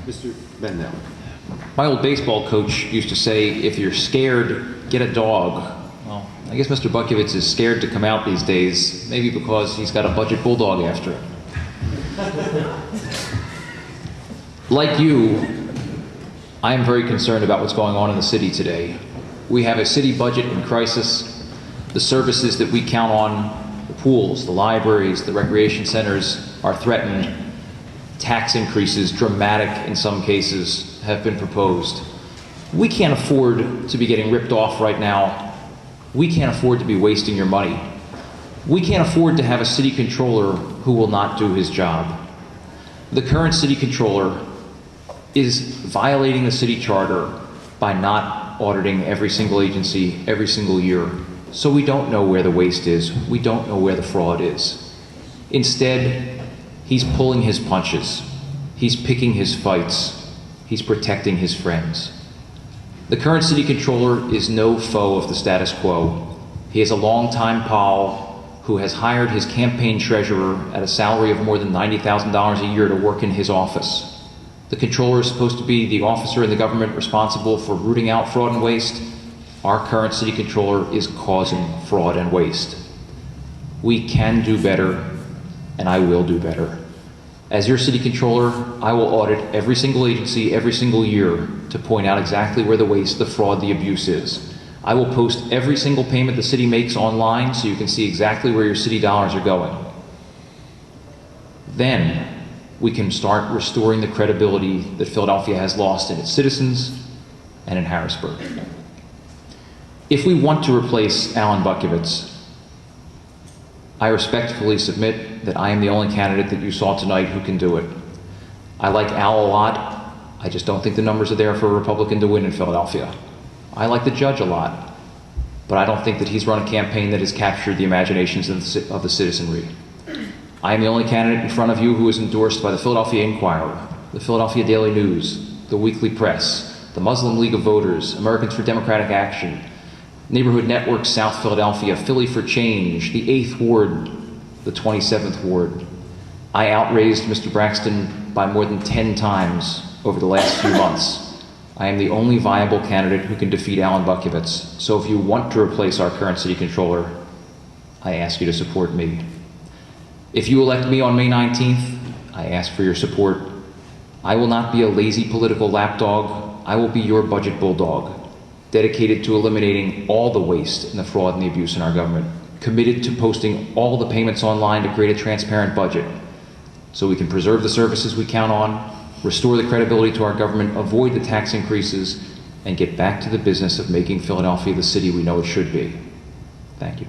Mr. Mandel. My old baseball coach used to say, if you're scared, get a dog. Well, I guess Mr. Buckowitz is scared to come out these days, maybe because he's got a budget bulldog after him. Like you, I am very concerned about what's going on in the city today. We have a city budget in crisis. The services that we count on, the pools, the libraries, the recreation centers, are threatened. Tax increases, dramatic in some cases, have been proposed. We can't afford to be getting ripped off right now. We can't afford to be wasting your money. We can't afford to have a city controller who will not do his job. The current city controller is violating the city charter by not auditing every single agency every single year. So we don't know where the waste is. We don't know where the fraud is. Instead, he's pulling his punches. He's picking his fights. He's protecting his friends. The current city controller is no foe of the status quo. He is a longtime pal who has hired his campaign treasurer at a salary of more than $90,000 a year to work in his office. The controller is supposed to be the officer in the government responsible for rooting out fraud and waste. Our current city controller is causing fraud and waste. We can do better, and I will do better. As your city controller, I will audit every single agency every single year to point out exactly where the waste, the fraud, the abuse is. I will post every single payment the city makes online so you can see exactly where your city dollars are going. Then we can start restoring the credibility that Philadelphia has lost in its citizens and in Harrisburg. If we want to replace Alan Buckowitz, I respectfully submit that I am the only candidate that you saw tonight who can do it. I like Al a lot. I just don't think the numbers are there for a Republican to win in Philadelphia. I like the judge a lot, but I don't think that he's run a campaign that has captured the imaginations of the citizenry. I am the only candidate in front of you who is endorsed by the Philadelphia Inquirer, the Philadelphia Daily News, the Weekly Press, the Muslim League of Voters, Americans for Democratic Action, Neighborhood Network South Philadelphia, Philly for Change, the 8th Ward, the 27th Ward. I outraised Mr. Braxton by more than 10 times over the last few months. I am the only viable candidate who can defeat Alan Buckowitz. So if you want to replace our current city controller, I ask you to support me. If you elect me on May 19th, I ask for your support. I will not be a lazy political lapdog. I will be your budget bulldog, dedicated to eliminating all the waste and the fraud and the abuse in our government, committed to posting all the payments online to create a transparent budget so we can preserve the services we count on, restore the credibility to our government, avoid the tax increases, and get back to the business of making Philadelphia the city we know it should be. Thank you.